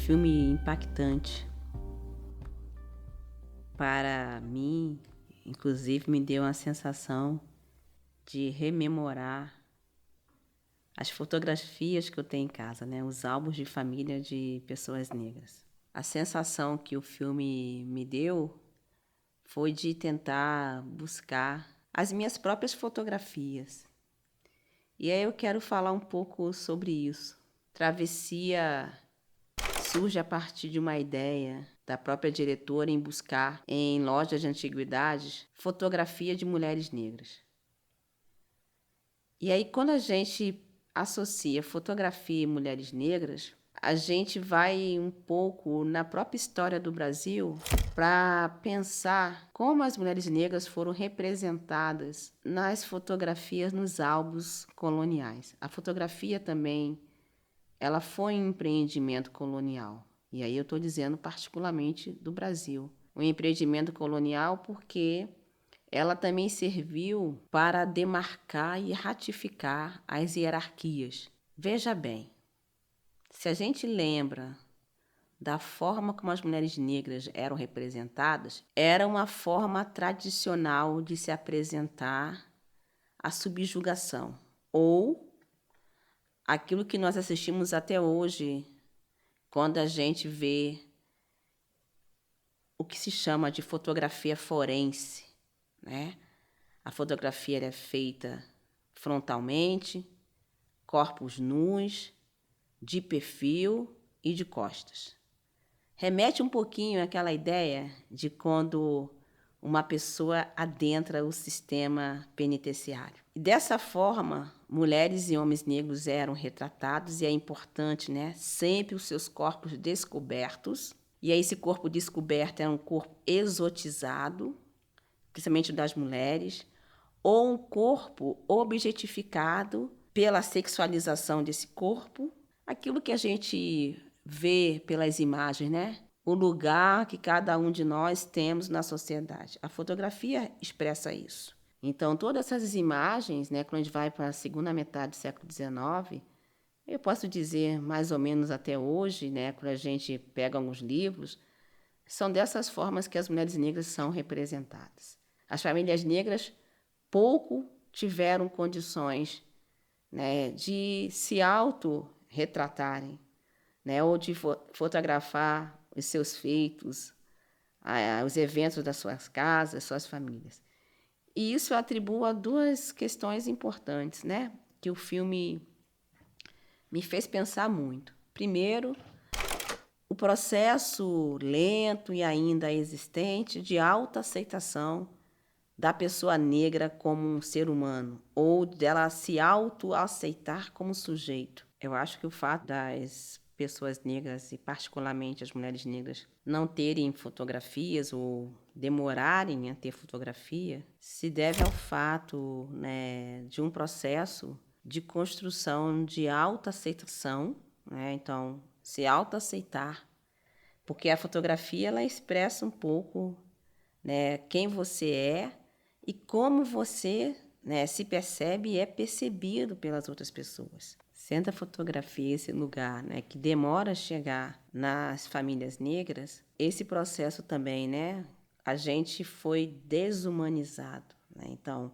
filme impactante. Para mim, inclusive, me deu uma sensação de rememorar as fotografias que eu tenho em casa, né? Os álbuns de família de pessoas negras. A sensação que o filme me deu foi de tentar buscar as minhas próprias fotografias. E aí eu quero falar um pouco sobre isso. Travessia surge a partir de uma ideia da própria diretora em buscar em lojas de antiguidades fotografia de mulheres negras. E aí quando a gente associa fotografia e mulheres negras, a gente vai um pouco na própria história do Brasil para pensar como as mulheres negras foram representadas nas fotografias nos álbuns coloniais. A fotografia também, ela foi um empreendimento colonial. E aí eu estou dizendo particularmente do Brasil. Um empreendimento colonial porque ela também serviu para demarcar e ratificar as hierarquias. Veja bem, se a gente lembra da forma como as mulheres negras eram representadas, era uma forma tradicional de se apresentar a subjugação, ou aquilo que nós assistimos até hoje, quando a gente vê o que se chama de fotografia forense, né? A fotografia é feita frontalmente, corpos nus, de perfil e de costas. Remete um pouquinho àquela ideia de quando uma pessoa adentra o sistema penitenciário. E dessa forma, mulheres e homens negros eram retratados, e é importante, né, sempre os seus corpos descobertos. E aí esse corpo descoberto era um corpo exotizado, principalmente das mulheres, ou um corpo objetificado pela sexualização desse corpo, aquilo que a gente vê pelas imagens, né? O lugar que cada um de nós temos na sociedade. A fotografia expressa isso. Então, todas essas imagens, né, quando a gente vai para a segunda metade do século XIX, eu posso dizer mais ou menos até hoje, né, quando a gente pega alguns livros, são dessas formas que as mulheres negras são representadas. As famílias negras pouco tiveram condições, né, de se autorretratarem, né, ou de fotografar os seus feitos, os eventos das suas casas, suas famílias. E isso eu atribuo a duas questões importantes, né, que o filme me fez pensar muito. Primeiro, o processo lento e ainda existente de autoaceitação da pessoa negra como um ser humano, ou dela se autoaceitar como sujeito. Eu acho que o fato das pessoas negras, e particularmente as mulheres negras, não terem fotografias ou demorarem a ter fotografia, se deve ao fato, né, de um processo de construção de autoaceitação, né? Então, se autoaceitar, porque a fotografia ela expressa um pouco, né, quem você é e como você, né, se percebe e é percebido pelas outras pessoas. Sendo a fotografia esse lugar, né, que demora a chegar nas famílias negras, esse processo também, né, a gente foi desumanizado, né? Então,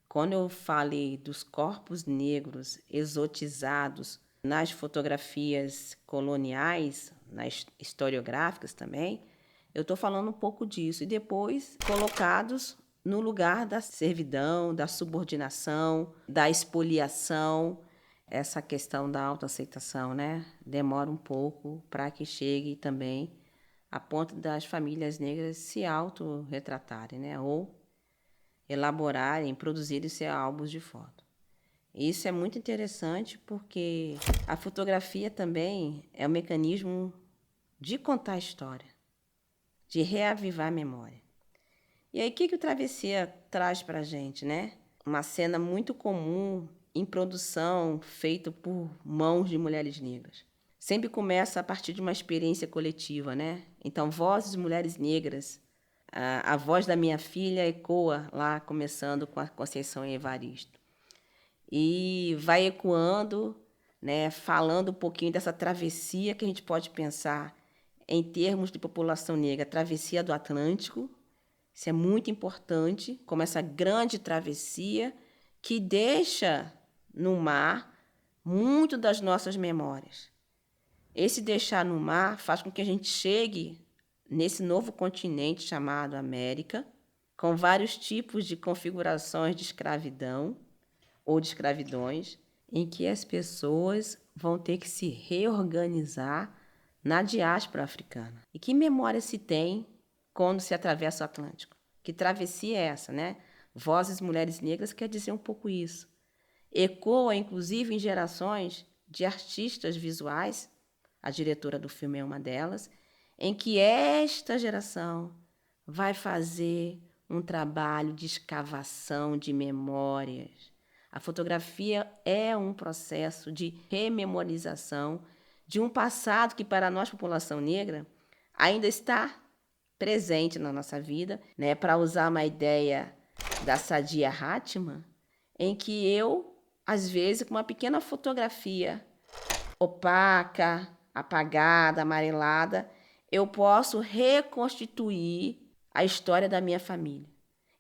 quando eu falei dos corpos negros exotizados nas fotografias coloniais, nas historiográficas também, eu estou falando um pouco disso. E depois colocados no lugar da servidão, da subordinação, da expoliação, essa questão da autoaceitação, né? Demora um pouco para que chegue também a ponto das famílias negras se autorretratarem, né? Ou elaborarem, produzirem seus álbuns de foto. Isso é muito interessante porque a fotografia também é um mecanismo de contar a história, de reavivar a memória. E aí, o que o Travessia traz para a gente, né? Uma cena muito comum em produção feita por mãos de mulheres negras. Sempre começa a partir de uma experiência coletiva, né? Então, vozes de mulheres negras. A voz da minha filha ecoa lá, começando com a Conceição e Evaristo. E vai ecoando, né, falando um pouquinho dessa travessia que a gente pode pensar em termos de população negra, a travessia do Atlântico. Isso é muito importante, como essa grande travessia que deixa no mar muito das nossas memórias. Esse deixar no mar faz com que a gente chegue nesse novo continente chamado América, com vários tipos de configurações de escravidão ou de escravidões, em que as pessoas vão ter que se reorganizar na diáspora africana. E que memória se tem quando se atravessa o Atlântico? Que travessia é essa, né? Vozes Mulheres Negras quer dizer um pouco isso. Ecoa, inclusive, em gerações de artistas visuais, a diretora do filme é uma delas, em que esta geração vai fazer um trabalho de escavação de memórias. A fotografia é um processo de rememorização de um passado que, para nós, população negra, ainda está presente na nossa vida, né? Para usar uma ideia da Saadia Hatman, em que eu, às vezes, com uma pequena fotografia opaca, apagada, amarelada, eu posso reconstituir a história da minha família.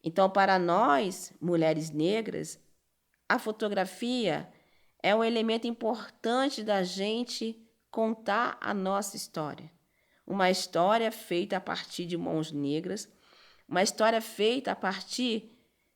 Então, para nós, mulheres negras, a fotografia é um elemento importante da gente contar a nossa história. Uma história feita a partir de mãos negras, uma história feita a partir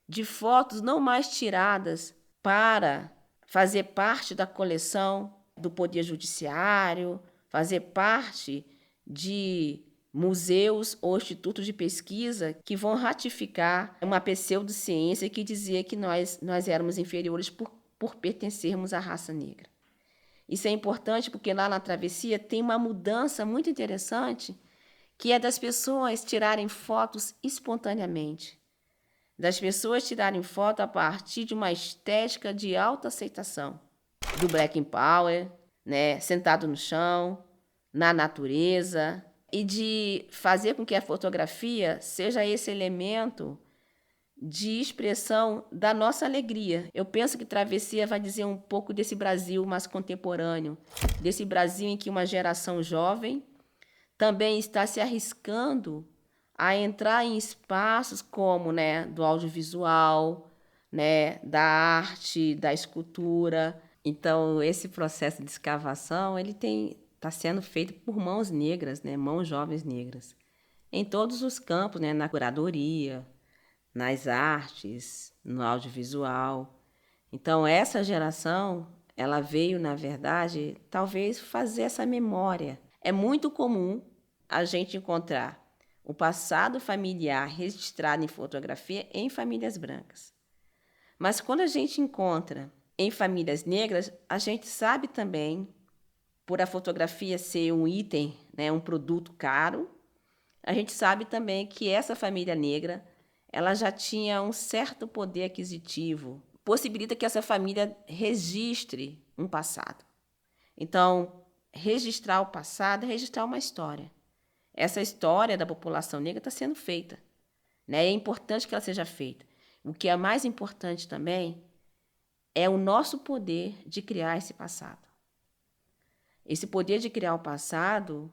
de fotos não mais tiradas para fazer parte da coleção do Poder Judiciário, fazer parte de museus ou institutos de pesquisa que vão ratificar uma pseudociência que dizia que nós éramos inferiores por pertencermos à raça negra. Isso é importante porque lá na travessia tem uma mudança muito interessante, que é das pessoas tirarem fotos espontaneamente, das pessoas tirarem foto a partir de uma estética de autoaceitação, do Black Power, né, sentado no chão, na natureza, e de fazer com que a fotografia seja esse elemento de expressão da nossa alegria. Eu penso que Travessia vai dizer um pouco desse Brasil mais contemporâneo, desse Brasil em que uma geração jovem também está se arriscando a entrar em espaços como, né, do audiovisual, né, da arte, da escultura. Então, esse processo de escavação, ele está sendo feito por mãos negras, né, mãos jovens negras, em todos os campos, né, na curadoria, nas artes, no audiovisual. Então, essa geração, ela veio, na verdade, talvez fazer essa memória. É muito comum a gente encontrar o passado familiar registrado em fotografia em famílias brancas. Mas quando a gente encontra em famílias negras, a gente sabe também, por a fotografia ser um item, né, um produto caro, a gente sabe também que essa família negra ela já tinha um certo poder aquisitivo, possibilita que essa família registre um passado. Então, registrar o passado é registrar uma história. Essa história da população negra está sendo feita, né? É importante que ela seja feita. O que é mais importante também é o nosso poder de criar esse passado. Esse poder de criar o passado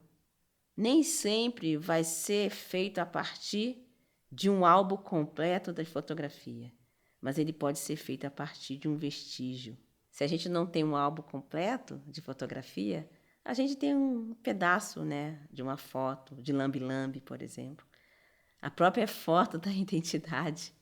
nem sempre vai ser feito a partir de um álbum completo da fotografia, mas ele pode ser feito a partir de um vestígio. Se a gente não tem um álbum completo de fotografia, a gente tem um pedaço, né, de uma foto, de lambe-lambe, por exemplo. A própria foto da identidade,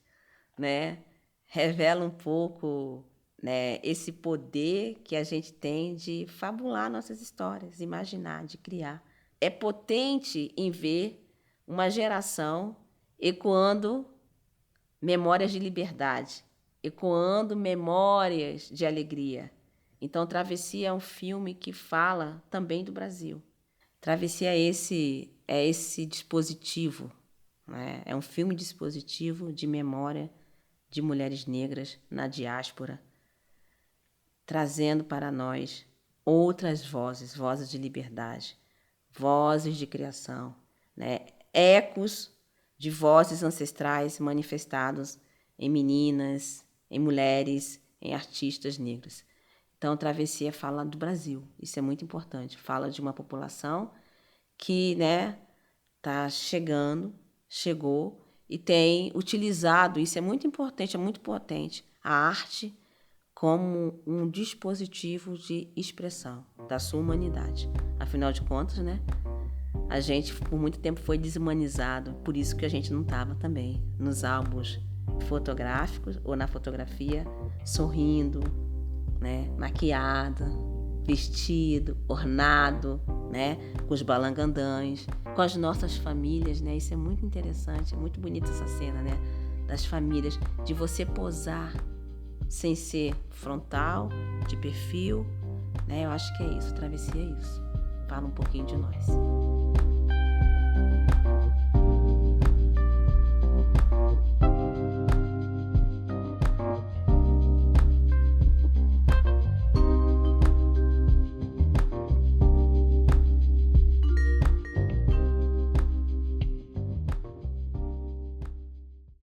né, revela um pouco, né, esse poder que a gente tem de fabular nossas histórias, imaginar, de criar. É potente em ver uma geração ecoando memórias de liberdade, ecoando memórias de alegria. Então, Travessia é um filme que fala também do Brasil. Travessia é esse dispositivo, né? É um filme dispositivo de memória de mulheres negras na diáspora, trazendo para nós outras vozes, vozes de liberdade, vozes de criação, né? Ecos de vozes ancestrais manifestados em meninas, em mulheres, em artistas negras. Então, Travessia fala do Brasil, isso é muito importante. Fala de uma população que, né, chegou e tem utilizado, isso é muito importante, é muito potente, a arte como um dispositivo de expressão da sua humanidade. Afinal de contas, né, a gente por muito tempo foi desumanizado, por isso que a gente não estava também nos álbuns fotográficos ou na fotografia sorrindo, né, maquiado, vestido, ornado, né, com os balangandãs, com as nossas famílias, né? Isso é muito interessante, é muito bonita essa cena, né, das famílias, de você posar sem ser frontal, de perfil, né? Eu acho que é isso, Travessia é isso. Fala um pouquinho de nós.